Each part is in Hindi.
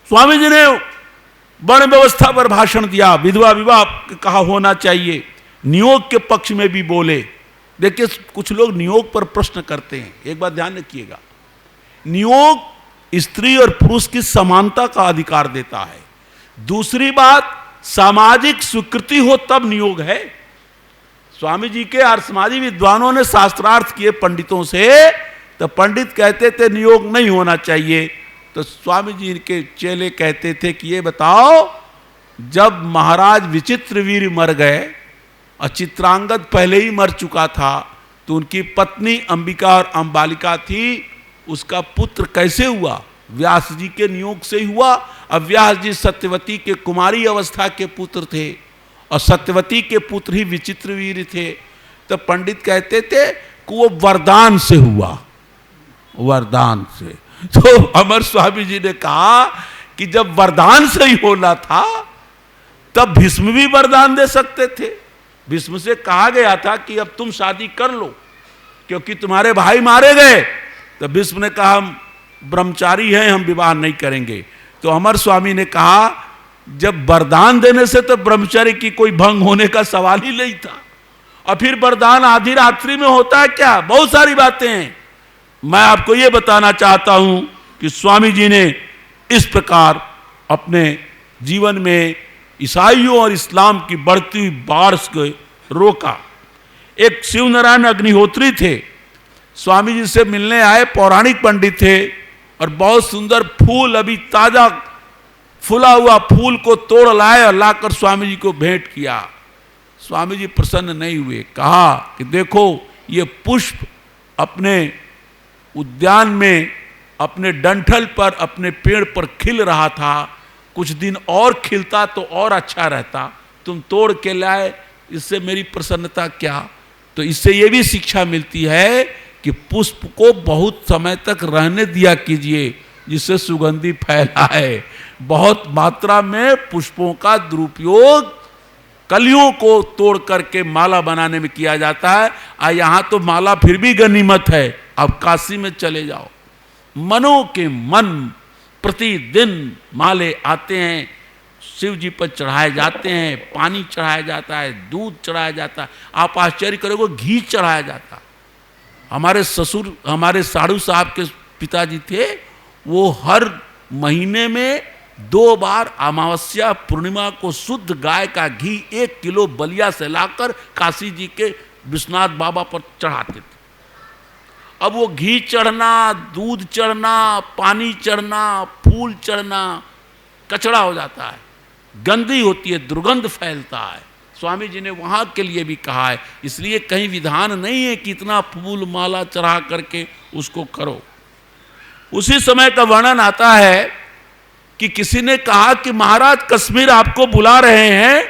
स्वामी जी ने वर्ण व्यवस्था पर भाषण दिया, विधवा विवाह कहा होना चाहिए, नियोग के पक्ष में भी बोले। देखिए कुछ लोग नियोग पर प्रश्न करते हैं, एक बात ध्यान रखिएगा, नियोग स्त्री और पुरुष की समानता का अधिकार देता है। दूसरी बात, सामाजिक स्वीकृति हो तब नियोग है। स्वामी जी के आर्यसमाजी विद्वानों ने शास्त्रार्थ किए पंडितों से, तो पंडित कहते थे नियोग नहीं होना चाहिए, तो स्वामी जी के चेले कहते थे कि ये बताओ, जब महाराज विचित्रवीर्य मर गए और चित्रांगद पहले ही मर चुका था, तो उनकी पत्नी अंबिका और अंबालिका थी, उसका पुत्र कैसे हुआ? व्यास जी के नियोग से ही हुआ। अब व्यास जी सत्यवती के कुमारी अवस्था के पुत्र थे और सत्यवती के पुत्र ही विचित्रवीर्य थे। तो पंडित कहते थे कि वो वरदान से हुआ, वरदान से। तो अमर स्वामी जी ने कहा कि जब वरदान से ही होना था तब भीष्म भी वरदान दे सकते थे। भीष्म से कहा गया था कि अब तुम शादी कर लो क्योंकि तुम्हारे भाई मारे गए, तो भीष्म ने कहा हम ब्रह्मचारी हैं, हम विवाह नहीं करेंगे। तो अमर स्वामी ने कहा जब वरदान देने से तो ब्रह्मचर्य की कोई भंग होने का सवाल ही नहीं था, और फिर वरदान आधी रात्रि में होता है क्या? बहुत सारी बातें हैं। मैं आपको यह बताना चाहता हूं कि स्वामी जी ने इस प्रकार अपने जीवन में ईसाइयों और इस्लाम की बढ़ती हुई बारिश को रोका। एक शिवनारायण अग्निहोत्री थे, स्वामी जी से मिलने आए, पौराणिक पंडित थे, और बहुत सुंदर फूल, अभी ताजा फूला हुआ फूल को तोड़ लाए और लाकर स्वामी जी को भेंट किया। स्वामी जी प्रसन्न नहीं हुए, कहा कि देखो ये पुष्प अपने उद्यान में, अपने डंठल पर, अपने पेड़ पर खिल रहा था, कुछ दिन और खिलता तो और अच्छा रहता, तुम तोड़ के लाए, इससे मेरी प्रसन्नता क्या? तो इससे ये भी शिक्षा मिलती है कि पुष्प को बहुत समय तक रहने दिया कीजिए, जिससे सुगंधि फैलाए। बहुत मात्रा में पुष्पों का दुरुपयोग कलियों को तोड़ करके माला बनाने में किया जाता है। यहाँ तो माला फिर भी गनीमत है, अब काशी में चले जाओ, मनों के मन प्रतिदिन माले आते हैं, शिव जी पर चढ़ाए जाते हैं, पानी चढ़ाया जाता है, दूध चढ़ाया जाता है, आप आश्चर्य करोगे घी चढ़ाया जाता है। हमारे ससुर, हमारे साधु साहब के पिताजी थे, वो हर महीने में 2 बार अमावस्या पूर्णिमा को शुद्ध गाय का घी 1 किलो बलिया से लाकर काशी जी के विश्वनाथ बाबा पर चढ़ाते थे। अब वो घी चढ़ना, दूध चढ़ना, पानी चढ़ना, फूल चढ़ना कचड़ा हो जाता है, गंदी होती है, दुर्गंध फैलता है। स्वामी जी ने वहाँ के लिए भी कहा है, इसलिए कहीं विधान नहीं है कि इतना फूल माला चढ़ा करके उसको करो। उसी समय का वर्णन आता है कि किसी ने कहा कि महाराज कश्मीर आपको बुला रहे हैं,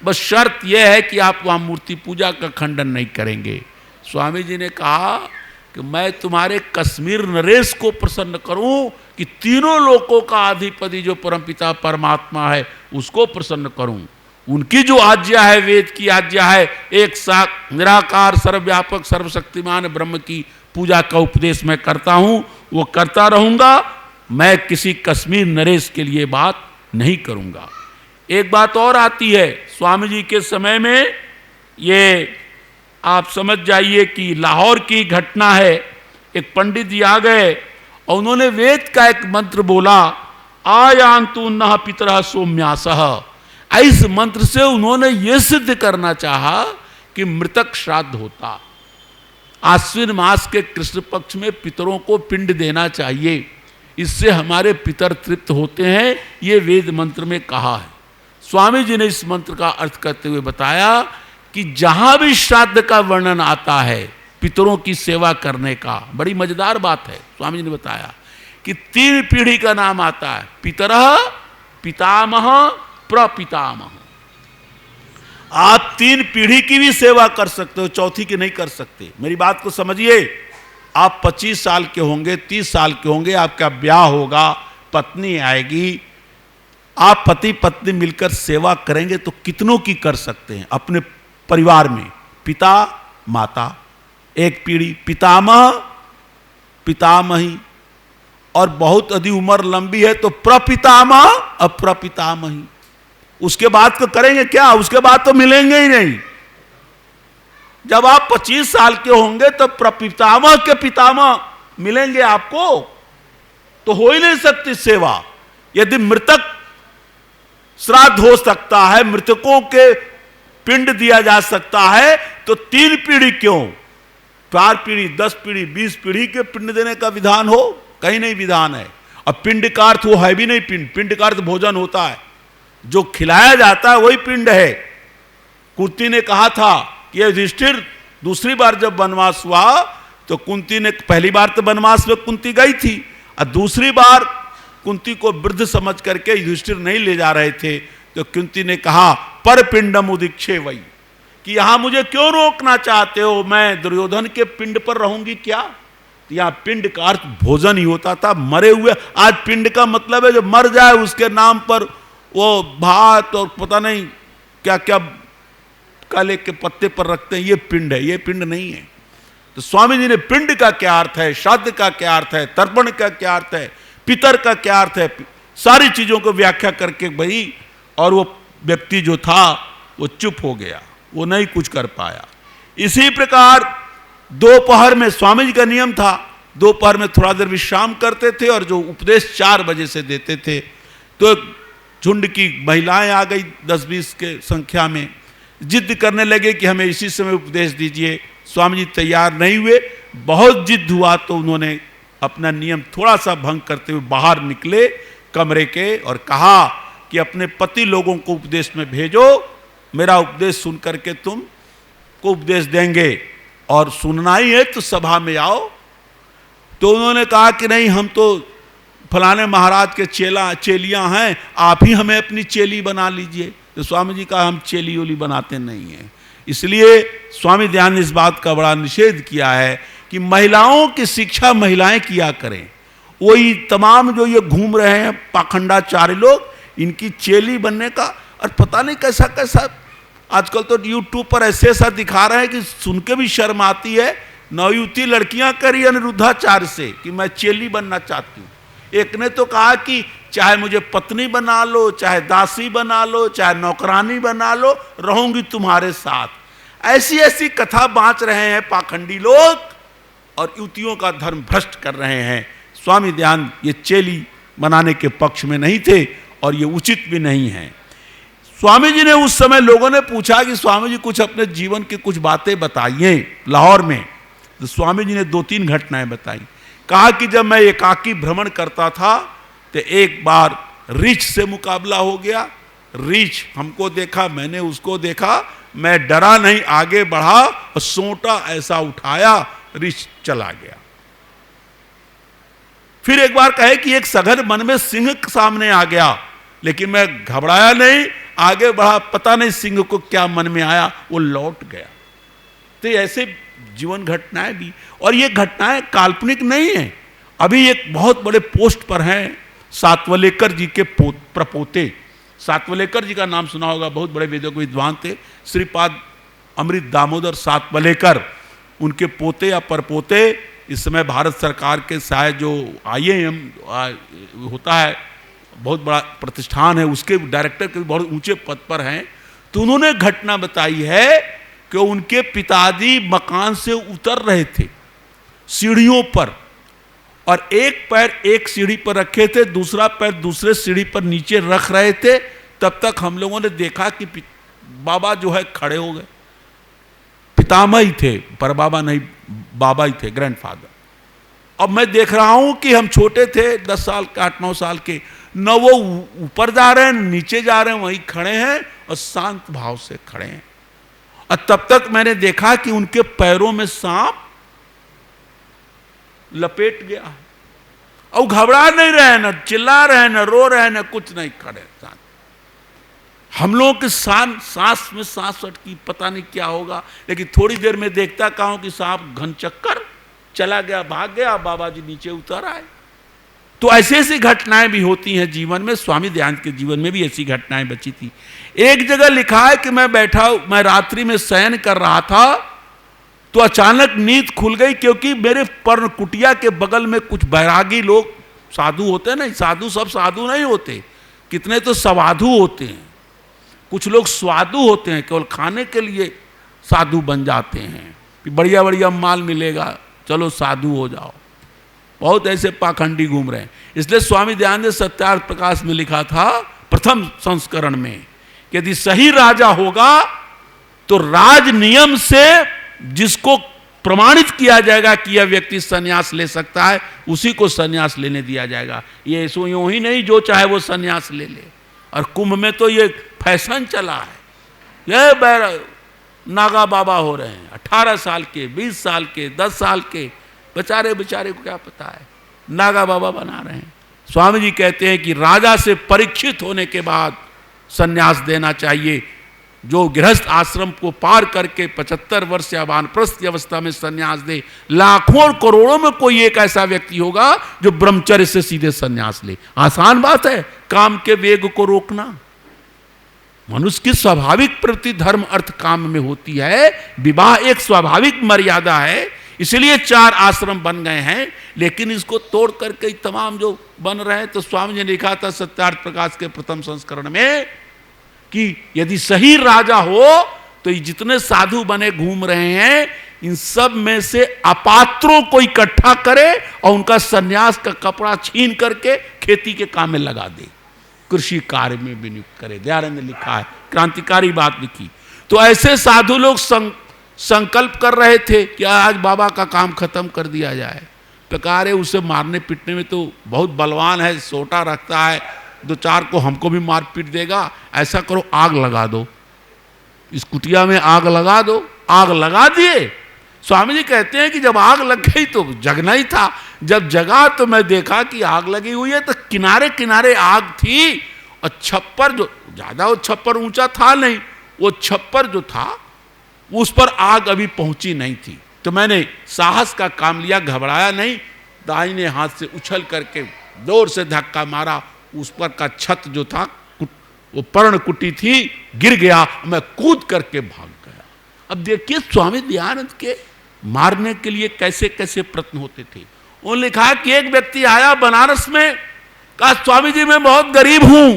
बस शर्त यह है कि आप वहाँ मूर्ति पूजा का खंडन नहीं करेंगे। स्वामी जी ने कहा कि मैं तुम्हारे कश्मीर नरेश को प्रसन्न करूं कि तीनों लोकों का अधिपति जो परमपिता परमात्मा है उसको प्रसन्न करूं। उनकी जो आज्ञा है, वेद की आज्ञा है, एक साथ निराकार सर्वव्यापक सर्वशक्तिमान ब्रह्म की पूजा का उपदेश मैं करता हूं, वो करता रहूंगा। मैं किसी कश्मीर नरेश के लिए बात नहीं करूंगा। एक बात और आती है स्वामी जी के समय में, ये आप समझ जाइए कि लाहौर की घटना है। एक पंडित जी आ गए और उन्होंने वेद का एक मंत्र बोला, आयांतु नः पितरः सौम्यासः। इस मंत्र से उन्होंने ये सिद्ध करना चाहा कि मृतक श्राद्ध होता। आश्विन मास के कृष्ण पक्ष में पितरों को पिंड देना चाहिए, इससे हमारे पितर तृप्त होते हैं, ये वेद मंत्र में कहा है। स्वामी जी ने इस मंत्र का अर्थ करते हुए बताया कि जहां भी श्राद्ध का वर्णन आता है पितरों की सेवा करने का, बड़ी मजेदार बात है। स्वामी जी ने बताया कि 3 पीढ़ी का नाम आता है, पितरः, पितामह, प्रपितामह। आप 3 पीढ़ी की भी सेवा कर सकते हो, चौथी की नहीं कर सकते। मेरी बात को समझिए, आप 25 साल के होंगे, 30 साल के होंगे, आपका ब्याह होगा, पत्नी आएगी, आप पति पत्नी मिलकर सेवा करेंगे तो कितनों की कर सकते हैं अपने परिवार में। पिता माता एक पीढ़ी, पितामह पितामही, और बहुत अधिक उम्र लंबी है तो प्रपितामह अप्रपितामही, उसके बाद तो करेंगे क्या, उसके बाद तो मिलेंगे ही नहीं। जब आप 25 साल के होंगे तो प्रपितामह के पितामह मिलेंगे आपको, तो हो ही नहीं सकती सेवा। यदि मृतक श्राद्ध हो सकता है, मृतकों के पिंड दिया जा सकता है, तो 3 पीढ़ी क्यों, 4 पीढ़ी, 10 पीढ़ी, 20 पीढ़ी के पिंड देने का विधान हो, कहीं नहीं विधान है। अब पिंड का अर्थ वो है भी नहीं, पिंड का अर्थ भोजन होता है, जो खिलाया जाता है वही पिंड है। कुंती ने कहा था कि युधिष्ठिर दूसरी बार जब वनवास हुआ तो कुंती ने, पहली बार तो वनवास में कुंती गई थी और दूसरी बार कुंती को वृद्ध समझ करके युधिष्ठिर नहीं ले जा रहे थे, तो कुंती ने कहा पर पिंडम उदीक्षे वही, कि यहां मुझे क्यों रोकना चाहते हो, मैं दुर्योधन के पिंड पर रहूंगी क्या। तो यहां पिंड का अर्थ भोजन ही होता था, मरे हुए। आज पिंड का मतलब है जो मर जाए उसके नाम पर वो भात और पता नहीं क्या क्या काले के पत्ते पर रखते हैं, ये पिंड है, ये पिंड नहीं है। तो स्वामी जी ने पिंड का क्या अर्थ है, श्राद्ध का क्या अर्थ है, तर्पण का क्या अर्थ है, पितर का क्या अर्थ है, सारी चीजों को व्याख्या करके भाई, और वो व्यक्ति जो था वो चुप हो गया, वो नहीं कुछ कर पाया। इसी प्रकार दोपहर में स्वामी जी का नियम था, दोपहर में थोड़ा देर विश्राम करते थे और जो उपदेश 4 बजे से देते थे। तो झुंड की महिलाएं आ गई 10-20 के संख्या में, जिद करने लगे कि हमें इसी समय उपदेश दीजिए। स्वामी जी तैयार नहीं हुए, बहुत जिद हुआ तो उन्होंने अपना नियम थोड़ा सा भंग करते हुए बाहर निकले कमरे के और कहा कि अपने पति लोगों को उपदेश में भेजो, मेरा उपदेश सुन करके तुम को उपदेश देंगे, और सुनना ही है तो सभा में आओ। तो उन्होंने कहा कि नहीं, हम तो फलाने महाराज के चेलियां हैं, आप ही हमें अपनी चेली बना लीजिए। तो स्वामी जी कहा हम चेली ओली बनाते नहीं हैं। इसलिए स्वामी दयानंद ने इस बात का बड़ा निषेध किया है कि महिलाओं की शिक्षा महिलाएं किया करें। वही तमाम जो ये घूम रहे हैं पाखंडाचारी लोग, इनकी चेली बनने का, और पता नहीं कैसा कैसा आजकल तो यूट्यूब पर ऐसे ऐसा दिखा रहे हैं कि सुन के भी शर्म आती है। नवयुवती लड़कियां करी अनिरुद्धाचार्य से कि मैं चेली बनना चाहती हूँ। एक ने तो कहा कि चाहे मुझे पत्नी बना लो, चाहे दासी बना लो, चाहे नौकरानी बना लो, रहूंगी तुम्हारे साथ। ऐसी ऐसी कथा बांच रहे हैं पाखंडी लोग और युवतियों का धर्म भ्रष्ट कर रहे हैं। स्वामी दयानंद ये चेली बनाने के पक्ष में नहीं थे और ये उचित भी नहीं है। स्वामी जी ने उस समय, लोगों ने पूछा कि स्वामी जी कुछ अपने जीवन की कुछ बातें बताइए लाहौर में। तो स्वामी जी ने 2-3 घटनाएं बताई। कहा कि जब मैं एकाकी भ्रमण करता था तो एक बार रीछ से मुकाबला हो गया। रीछ हमको देखा, मैंने उसको देखा, मैं डरा नहीं, आगे बढ़ा और सोंटा ऐसा उठाया, रीछ चला गया। फिर एक बार कहे कि एक सघन मन में सिंह सामने आ गया, लेकिन मैं घबराया नहीं, आगे बढ़ा, पता नहीं सिंह को क्या मन में आया, वो लौट गया। तो ऐसे जीवन घटनाएं भी, और ये घटनाएं काल्पनिक नहीं है। अभी एक बहुत बड़े पोस्ट पर हैं सातवलेकर जी के प्रपोते। सातवलेकर जी का नाम सुना होगा, बहुत बड़े वेदों के विद्वान थे, श्रीपाद अमृत दामोदर सातवलेकर। उनके पोते या परपोते इस समय भारत सरकार के शायद जो IAM होता है, बहुत बड़ा प्रतिष्ठान है, उसके डायरेक्टर के बहुत ऊंचे पद पर हैं। तो उन्होंने घटना बताई है कि उनके पिताजी मकान से उतर रहे थे सीढ़ियों पर, और एक पैर एक सीढ़ी पर रखे थे, दूसरा पैर दूसरे सीढ़ी पर नीचे रख रहे थे। तब तक हम लोगों ने देखा कि बाबा जो है खड़े हो गए। पितामह ही थे, पर बाबा नहीं, बाबा ही थे, ग्रैंडफादर। अब मैं देख रहा हूं कि हम छोटे थे, 10 साल के, 8-9 साल के, न वो ऊपर जा रहे हैं, नीचे जा रहे हैं, वहीं खड़े हैं और शांत भाव से खड़े हैं। और तब तक मैंने देखा कि उनके पैरों में सांप लपेट गया है, और घबरा नहीं रहे, न चिल्ला रहे, न रो रहे, न कुछ नहीं, खड़े शांत। हम लोगों के सांस में सांस अटकी, पता नहीं क्या होगा, लेकिन थोड़ी देर में देखता कहा कि सांप घन चक्कर चला गया, भाग गया, बाबा जी नीचे उतर आए। तो ऐसी ऐसी घटनाएं भी होती हैं जीवन में। स्वामी दयानंद के जीवन में भी ऐसी घटनाएं बची थी। एक जगह लिखा है कि मैं रात्रि में शयन कर रहा था तो अचानक नींद खुल गई, क्योंकि मेरे पर्ण कुटिया के बगल में कुछ बैरागी लोग साधु होते हैं ना, साधु सब साधु नहीं होते, कितने तो सवाधु होते हैं, कुछ लोग स्वादु होते हैं, केवल खाने के लिए साधु बन जाते हैं, बढ़िया बढ़िया माल मिलेगा चलो साधु हो जाओ। बहुत ऐसे पाखंडी घूम रहे हैं। इसलिए स्वामी दयानंद सत्यार्थ प्रकाश में लिखा था प्रथम संस्करण में कि यदि सही राजा होगा तो राज नियम से जिसको प्रमाणित किया जाएगा कि यह व्यक्ति संन्यास ले सकता है, उसी को संन्यास लेने दिया जाएगा। ये यूं ही नहीं जो चाहे वो संन्यास ले ले। और कुंभ में तो ये फैशन चला है, ये नागा बाबा हो रहे हैं 18 साल के, 20 साल के, 10 साल के, बेचारे को क्या पता है, नागा बाबा बना रहे हैं। स्वामी जी कहते हैं कि राजा से परीक्षित होने के बाद संन्यास देना चाहिए। जो गृहस्थ आश्रम को पार करके 75 वर्ष या वानप्रस्थ अवस्था में संन्यास दे, लाखों और करोड़ों में कोई एक ऐसा व्यक्ति होगा जो ब्रह्मचर्य से सीधे संन्यास ले। आसान बात है काम के वेग को रोकना। मनुष्य की स्वाभाविक प्रवृत्ति धर्म अर्थ काम में होती है, विवाह एक स्वाभाविक मर्यादा है, इसलिए 4 आश्रम बन गए हैं। लेकिन इसको तोड़ करके तमाम जो बन रहे हैं, तो स्वामी जी ने लिखा था सत्यार्थ प्रकाश के प्रथम संस्करण में कि यदि सही राजा हो तो ये जितने साधु बने घूम रहे हैं, इन सब में से अपात्रों को इकट्ठा करे और उनका सन्यास का कपड़ा छीन करके खेती के काम में लगा दे, कृषि कार्य में विनियुक्त करे। दयानंद ने लिखा है, क्रांतिकारी बात लिखी। तो ऐसे साधु लोग संकल्प कर रहे थे कि आज बाबा का काम खत्म कर दिया जाए। प्रकार है उसे मारने पीटने में तो बहुत बलवान है, सोटा रखता है, 2-4 को हमको भी मार पीट देगा। ऐसा करो आग लगा दो, इस कुटिया में आग लगा दो। आग लगा दिए। स्वामी जी कहते हैं कि जब आग लग गई तो जगना ही था। जब जगा तो मैं देखा कि आग लगी हुई है, तो किनारे किनारे आग थी और छप्पर जो ज्यादा, वो छप्पर ऊंचा था नहीं, वो छप्पर जो था उस पर आग अभी पहुंची नहीं थी। तो मैंने साहस का काम लिया, घबराया नहीं, दाहिने हाथ से उछल करके जोर से धक्का मारा। उस पर का छत जो था, वो पर्ण कुटी थी, गिर गया। मैं कूद करके भाग गया। अब देखिए स्वामी दयानंद के मारने के लिए कैसे कैसे प्रयत्न होते थे। उन्होंने लिखा कि एक व्यक्ति आया बनारस में, कहा स्वामी जी मैं बहुत गरीब हूं,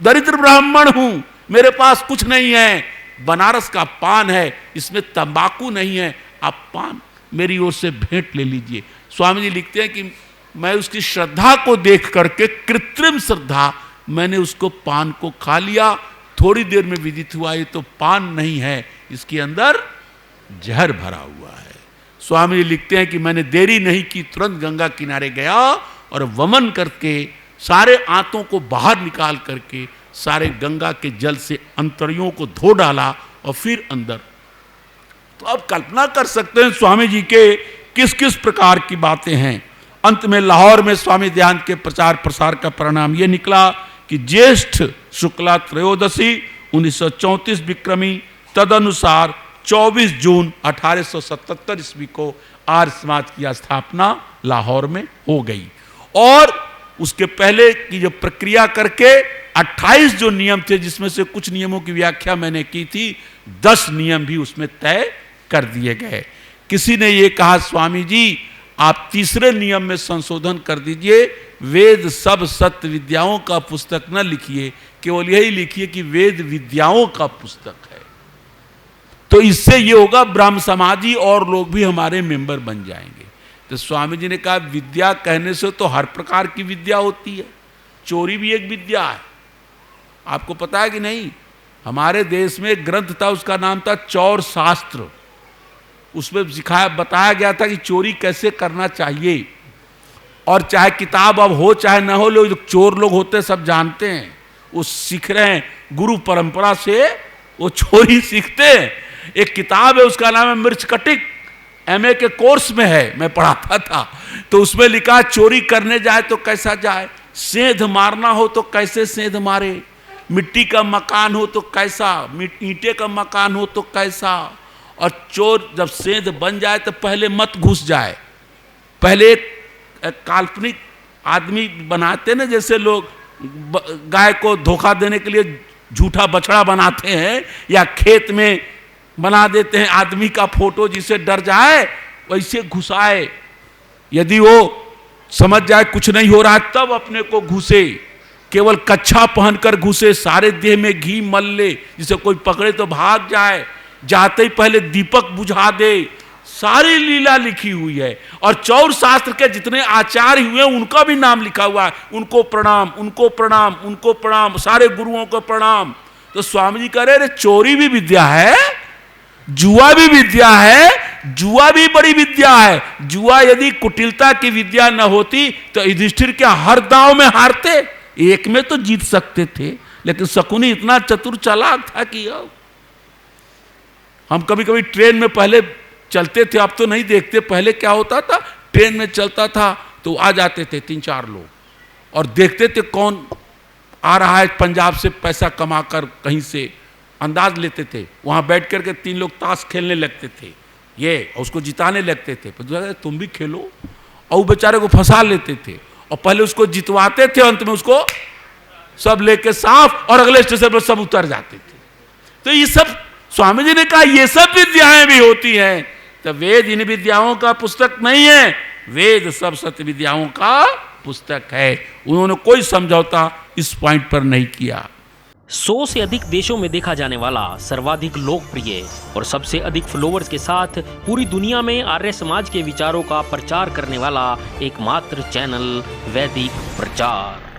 दरिद्र ब्राह्मण हूं, मेरे पास कुछ नहीं है, बनारस का पान है, इसमें तंबाकू नहीं है, आप पान मेरी ओर से भेंट ले लीजिए। स्वामी जी लिखते हैं कि मैं उसकी श्रद्धा को देख करके, कृत्रिम श्रद्धा, मैंने उसको पान को खा लिया। थोड़ी देर में विदित हुआ ये तो पान नहीं है, इसके अंदर जहर भरा हुआ है। स्वामी जी लिखते हैं कि मैंने देरी नहीं की, तुरंत गंगा किनारे गया और वमन करके सारे आंतों को बाहर निकाल करके सारे गंगा के जल से अंतड़ियों को धो डाला और फिर अंदर। तो अब कल्पना कर सकते हैं स्वामी जी के किस किस प्रकार की बातें हैं। अंत में लाहौर में स्वामी दयानंद के प्रचार प्रसार का परिणाम यह निकला कि ज्येष्ठ शुक्ला त्रयोदशी 1934 विक्रमी, तदनुसार 24 जून 1877 ईस्वी को आर्य समाज की स्थापना लाहौर में हो गई। और उसके पहले की जो प्रक्रिया करके 28 जो नियम थे, जिसमें से कुछ नियमों की व्याख्या मैंने की थी, 10 नियम भी उसमें तय कर दिए गए। किसी ने ये कहा स्वामी जी आप तीसरे नियम में संशोधन कर दीजिए, वेद सब सत्य विद्याओं का पुस्तक न लिखिए, केवल यही लिखिए कि वेद विद्याओं का पुस्तक है। तो इससे ये होगा ब्राह्म समाजी और लोग भी हमारे मेंबर बन जाएंगे। तो स्वामी जी ने कहा विद्या कहने से तो हर प्रकार की विद्या होती है, चोरी भी एक विद्या है। आपको पता है कि नहीं, हमारे देश में एक ग्रंथ था, उसका नाम था चौर शास्त्र। उसमें बताया गया था कि चोरी कैसे करना चाहिए। और चाहे किताब अब हो चाहे ना हो, लोग चोर लोग होते सब जानते हैं, वो सीख रहे हैं गुरु परंपरा से, वो चोरी सीखते हैं। एक किताब है उसका नाम है मिर्च कटिक, MA के कोर्स में है, मैं पढ़ाता था। तो उसमें लिखा चोरी करने जाए तो कैसा जाए, सेंध मारना हो तो कैसे सेंध मारे, मिट्टी का मकान हो तो कैसा, ईंटे का मकान हो तो कैसा। और चोर जब सेंध बन जाए तो पहले मत घुस जाए, पहले एक काल्पनिक आदमी बनाते ना, जैसे लोग गाय को धोखा देने के लिए झूठा बछड़ा बनाते हैं, या खेत में बना देते हैं आदमी का फोटो जिसे डर जाए, वैसे घुसाए। यदि वो समझ जाए कुछ नहीं हो रहा है, तब अपने को घुसे, केवल कच्छा पहनकर घुसे, सारे देह में घी मल ले, जिसे कोई पकड़े तो भाग जाए, जाते ही पहले दीपक बुझा दे। सारी लीला लिखी हुई है। और चौर शास्त्र के जितने आचार्य हुए उनका भी नाम लिखा हुआ है, उनको प्रणाम, उनको प्रणाम, उनको प्रणाम, सारे गुरुओं को प्रणाम। तो स्वामी जी कह रहे चोरी भी विद्या है, जुआ भी विद्या है, जुआ भी बड़ी विद्या है। जुआ यदि कुटिलता की विद्या न होती तो युधिष्ठिर क्या हर दांव में हारते? एक में तो जीत सकते थे, लेकिन शकुनी इतना चतुर चालाक था कि हम कभी कभी ट्रेन में पहले चलते थे, अब तो नहीं देखते, पहले क्या होता था, ट्रेन में चलता था तो आ जाते थे 3-4 लोग और देखते थे कौन आ रहा है पंजाब से पैसा कमाकर, कहीं से अंदाज लेते थे। वहां बैठ करके 3 लोग ताश खेलने लगते थे, ये उसको जिताने लगते थे, तुम भी खेलो, और वो बेचारे को फंसा लेते थे और पहले उसको जितवाते थे, अंत में उसको सब लेके साफ और अगले स्टेशन पर सब उतर जाते थे। तो ये सब स्वामी जी ने कहा ये सब विद्याएं भी होती हैं। तो वेद इन विद्याओं का पुस्तक नहीं है, वेद सब सत्य विद्याओं का पुस्तक है। उन्होंने कोई समझौता इस पॉइंट पर नहीं किया। 100 से अधिक देशों में देखा जाने वाला, सर्वाधिक लोकप्रिय और सबसे अधिक फॉलोअर्स के साथ पूरी दुनिया में आर्य समाज के विचारों का प्रचार करने वाला एकमात्र चैनल वैदिक प्रचार।